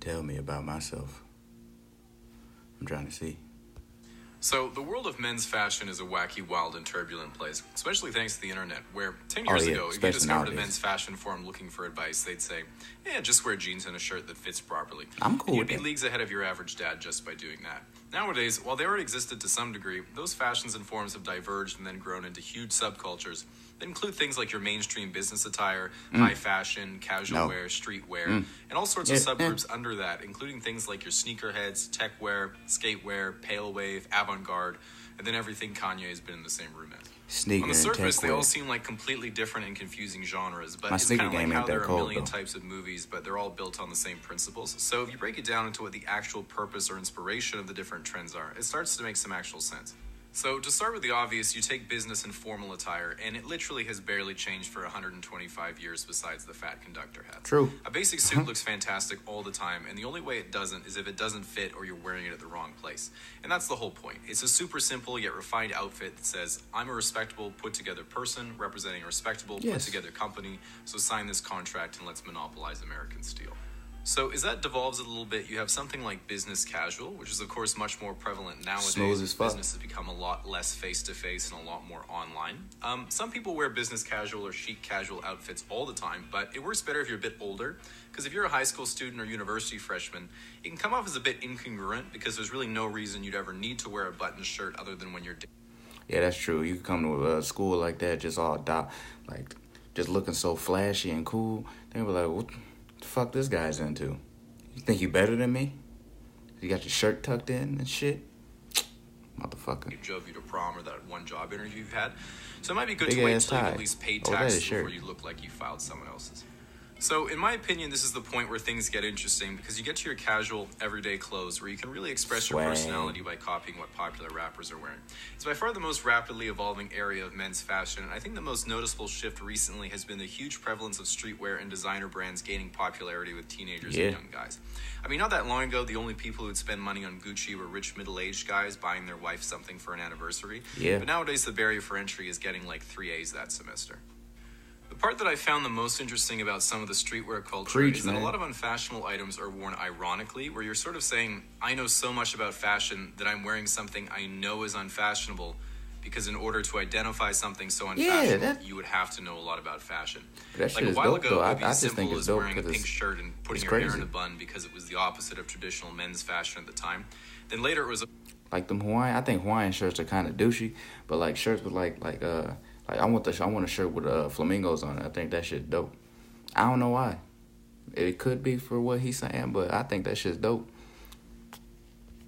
Tell me about myself. I'm trying to see. So, the world of men's fashion is a wacky, wild, and turbulent place, especially thanks to the internet, where 10 years ago, if you discovered a men's fashion forum looking for advice, they'd say, just wear jeans and a shirt that fits properly. I'm cool and with you'd that. be leagues ahead of your average dad just by doing that. Nowadays, while they already existed to some degree, those fashions and forms have diverged and then grown into huge subcultures that include things like your mainstream business attire, high fashion, casual wear, streetwear, and all sorts of subgroups under that, including things like your sneakerheads, tech wear, skate wear, pale wave, avant-garde, and then everything Kanye has been in the same room as. Sneaker On the surface, they wear. all seem like completely different and confusing genres, but My it's sneaker kind of like game how ain't that there are a cold, million though. types of movies, but they're all built on the same principles. So if you break it down into what the actual purpose or inspiration of the different trends are, it starts to make some actual sense. So to start with the obvious, you take business and formal attire, and it literally has barely changed for 125 years besides the fat conductor hats. True. A basic suit looks fantastic all the time, and the only way it doesn't is if it doesn't fit or you're wearing it at the wrong place. And that's the whole point. It's a super simple yet refined outfit that says, I'm a respectable, put-together person representing a respectable, put-together company, so sign this contract and let's monopolize American steel. So as that devolves a little bit, you have something like business casual, which is of course much more prevalent nowadays. Smooth as fuck. Business has become a lot less face-to-face and a lot more online. Some people wear business casual or chic casual outfits all the time, but it works better if you're a bit older, because if you're a high school student or university freshman, it can come off as a bit incongruent because there's really no reason you'd ever need to wear a button shirt other than when you're Yeah, that's true. You can come to a school like that, just all just looking so flashy and cool. They be like, what the fuck this guy's into? You think you better than me? You got your shirt tucked in and shit? Motherfucker. drove you to prom or that one job interview you've had. So it might be good Big to wait ass until you've tie. at least paid Oh, that is taxes shirt. before you look like you filed someone else's. So in my opinion, this is the point where things get interesting because you get to your casual, everyday clothes where you can really express your Swag. personality by copying what popular rappers are wearing. It's by far the most rapidly evolving area of men's fashion, and I think the most noticeable shift recently has been the huge prevalence of streetwear and designer brands gaining popularity with teenagers and young guys. I mean, not that long ago, the only people who'd spend money on Gucci were rich middle-aged guys buying their wife something for an anniversary. Yeah. But nowadays, the barrier for entry is getting like 3 A's that semester. The part that I found the most interesting about some of the streetwear culture is that a lot of unfashionable items are worn ironically, where you're sort of saying, I know so much about fashion that I'm wearing something I know is unfashionable, because in order to identify something so unfashionable, you would have to know a lot about fashion. That Like shit a is while dope, ago, though. it would be I as just think simple it's as dope wearing a 'cause pink shirt and putting it's your hair crazy. in a bun because it was the opposite of traditional men's fashion at the time. Then later it was Like them Hawaiian, I think Hawaiian shirts are kind of douchey, but like shirts with like I want a shirt with flamingos on it. I think that shit's dope. I don't know why. It could be for what he's saying, but I think that shit's dope.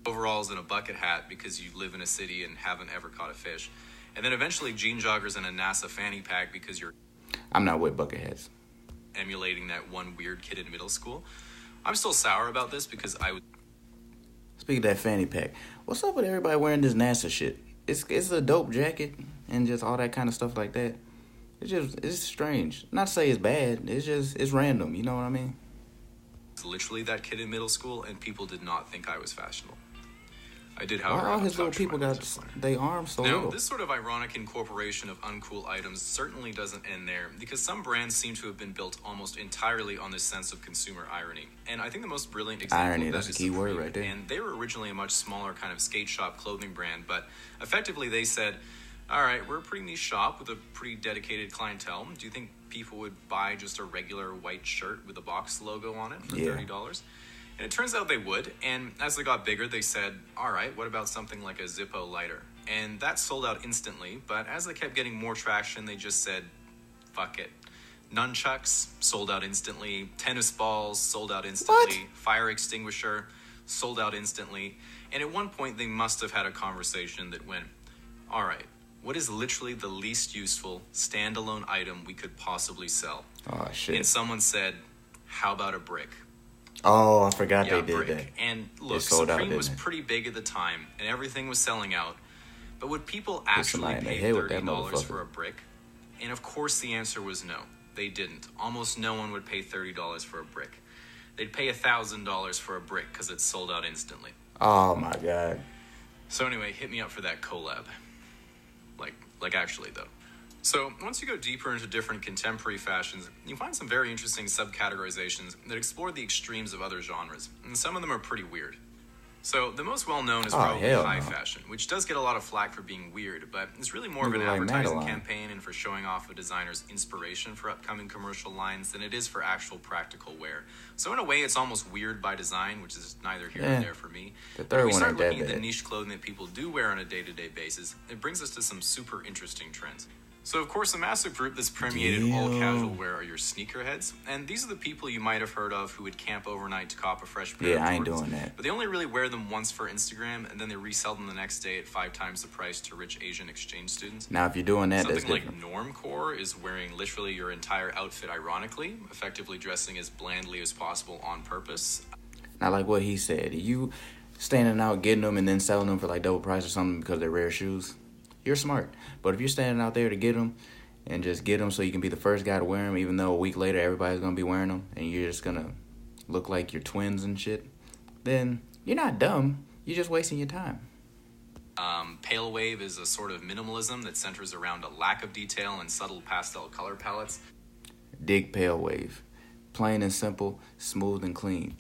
overalls and a bucket hat because you live in a city and haven't ever caught a fish. And then eventually jean joggers and a NASA fanny pack because you're I'm not with bucket hats. emulating that one weird kid in middle school. I'm still sour about this because I was Speaking of that fanny pack, what's up with everybody wearing this NASA shit? It's a dope jacket and just all that kind of stuff like that. It's strange. Not to say it's bad. It's random. You know what I mean? literally that kid in middle school, and people did not think I was fashionable. I did, Why however, all have a his little touch for people my got business plan. they arms so Now, little? this sort of ironic incorporation of uncool items certainly doesn't end there, because some brands seem to have been built almost entirely on this sense of consumer irony. And I think the most brilliant example Irony, of that that's a is key word Supreme. right there. And they were originally a much smaller kind of skate shop clothing brand, but effectively they said, all right, we're a pretty niche shop with a pretty dedicated clientele. Do you think people would buy just a regular white shirt with a box logo on it for $30? And it turns out they would, and as they got bigger, they said, all right, what about something like a Zippo lighter? And that sold out instantly, but as they kept getting more traction, they just said, fuck it. Nunchucks sold out instantly, tennis balls sold out instantly, fire extinguisher sold out instantly, and at one point they must have had a conversation that went, all right, what is literally the least useful standalone item we could possibly sell? Oh, shit. And someone said, how about a brick? Oh, I forgot they did brick. that. And look, sold out, Supreme didn't was it? pretty big at the time, and everything was selling out. But would people actually somebody in the pay head with that $30 for motherfucker. a brick? And of course the answer was no. They didn't. Almost no one would pay $30 for a brick. They'd pay $1,000 for a brick because it's sold out instantly. Oh, my God. So anyway, hit me up for that collab. Like actually, though. So, once you go deeper into different contemporary fashions, you find some very interesting subcategorizations that explore the extremes of other genres, and some of them are pretty weird. So, the most well known is probably hell high no. fashion, which does get a lot of flack for being weird, but it's really more of an Nigga like advertising Madeline. campaign and for showing off a designer's inspiration for upcoming commercial lines than it is for actual practical wear. So, in a way, it's almost weird by design, which is neither here nor there for me. The But if third we one start ain't that looking at the bad. niche clothing that people do wear on a day-to-day basis, it brings us to some super interesting trends. So, of course, a massive group that's permeated all casual wear are your sneakerheads, and these are the people you might have heard of who would camp overnight to cop a fresh pair of Yeah, I ain't Jordans. doing that. But they only really wear them once for Instagram, and then they resell them the next day at 5 times the price to rich Asian exchange students. Now, if you're doing that, that's Something like different. normcore is wearing literally your entire outfit ironically, effectively dressing as blandly as possible on purpose. Not like what he said. You standing out getting them and then selling them for like double price or something because they're rare shoes, you're smart. But if you're standing out there to get them and just get them so you can be the first guy to wear them, even though a week later everybody's going to be wearing them and you're just going to look like you're twins and shit, then you're not dumb. You're just wasting your time. Pale wave is a sort of minimalism that centers around a lack of detail and subtle pastel color palettes. Dig pale wave. Plain and simple, smooth and clean.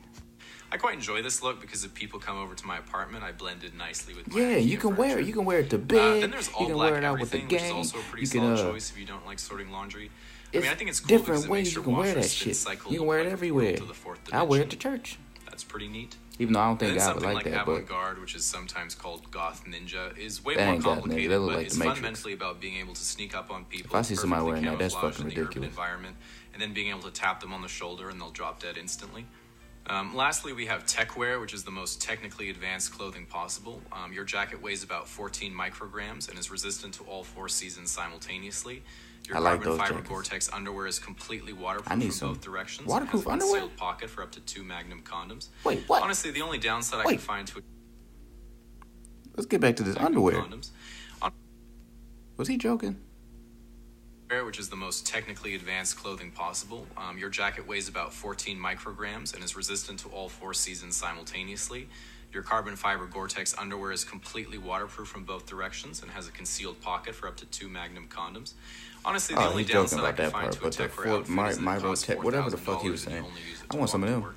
I quite enjoy this look because if people come over to my apartment, I blend in nicely with my Yeah, IKEA you can wear it. furniture. You can wear it to bed. Then there's You all can black wear it out with the everything, which is gang. also a pretty You solid can, choice if you don't like sorting laundry. I It's mean, I think it's cool different because it ways makes you your can wear washer that spin shit. cycle You can wear it like a portal everywhere. to the fourth I wear it to dimension. church. That's pretty neat. Even though I don't And think then God would something like like that, but avant-garde, which is sometimes called goth ninja, is way That more ain't goth ninja. complicated, That look but like it's the Matrix. fundamentally about being able to sneak up on people. If I see somebody perfectly wearing that, that's camouflaged fucking in the urban ridiculous. environment, and then being able to tap them on the shoulder and they'll drop dead instantly. Lastly, we have tech wear, which is the most technically advanced clothing possible. Your jacket weighs about 14 micrograms and is resistant to all 4 seasons simultaneously. Your I like carbon those fiber jackets. Gore-Tex underwear is completely waterproof I need from some both directions. waterproof and has a underwear? concealed pocket for up to 2 Magnum condoms. Wait, what? Honestly, the only downside I Wait. can find to Let's get back to this Magnum underwear. condoms, Was he joking? which is the most technically advanced clothing possible. Your jacket weighs about 14 micrograms and is resistant to all 4 seasons simultaneously. Your carbon fiber Gore-Tex underwear is completely waterproof from both directions and has a concealed pocket for up to 2 Magnum condoms. Honestly, the Oh, only he's joking downside I about can that find part, to a but the tech wear Fort outfit is that it Micro costs Tech, whatever the fuck he $4,000 was and you saying. only use it I to want some walk of to them. work.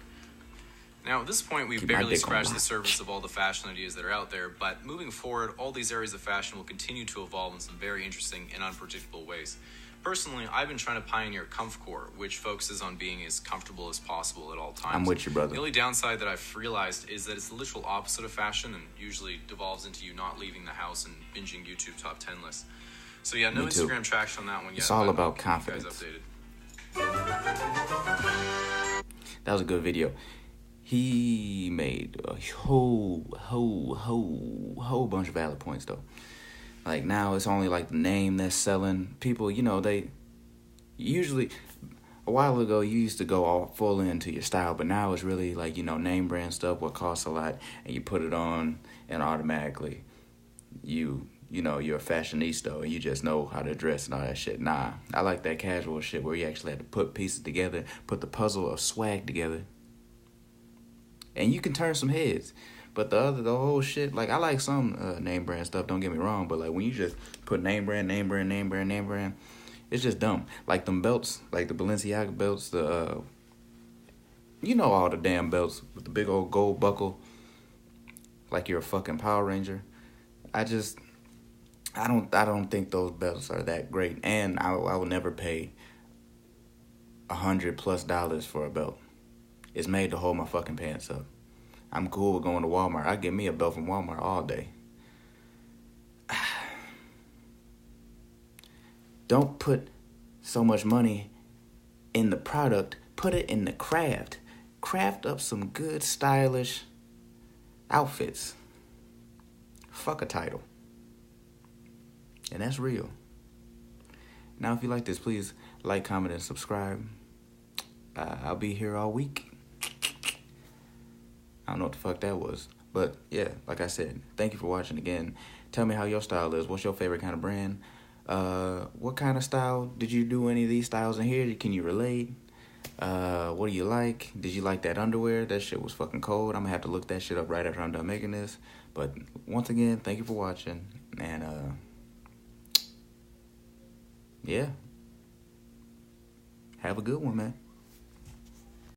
Now, at this point, we've Keep my barely dick on scratched lock. the surface of all the fashion ideas that are out there, but moving forward, all these areas of fashion will continue to evolve in some very interesting and unpredictable ways. Personally, I've been trying to pioneer comfcore, which focuses on being as comfortable as possible at all times. I'm with you, brother. The only downside that I've realized is that it's the literal opposite of fashion and usually devolves into you not leaving the house and binging YouTube top 10 lists. So yeah, no Me too. Instagram traction on that one yet. It's all but about I'll keep you guys confidence. updated. That was a good video. He made a whole bunch of valid points though. Like now it's only like the name that's selling. People, you know, they usually a while ago you used to go all full into your style, but now it's really like, you know, name brand stuff what costs a lot and you put it on and automatically you know, you're a fashionista and you just know how to dress and all that shit. Nah, I like that casual shit where you actually had to put pieces together, put the puzzle of swag together. And you can turn some heads. But the whole shit, like I like some name brand stuff, don't get me wrong, but like when you just put name brand, it's just dumb. Like them belts, like the Balenciaga belts, you know all the damn belts with the big old gold buckle, like you're a fucking Power Ranger. I don't think those belts are that great, and I will never pay $100+ for a belt. It's made to hold my fucking pants up. I'm cool with going to Walmart. I get me a belt from Walmart all day. Don't put so much money in the product. Put it in the craft. Craft up some good, stylish outfits. Fuck a title. And that's real. Now, if you like this, please like, comment, and subscribe. I'll be here all week. I don't know what the fuck that was. But, yeah, like I said, thank you for watching again. Tell me how your style is. What's your favorite kind of brand? What kind of style? Did you do any of these styles in here? Can you relate? What do you like? Did you like that underwear? That shit was fucking cold. I'm going to have to look that shit up right after I'm done making this. But, once again, thank you for watching. And, Yeah. Have a good one, man.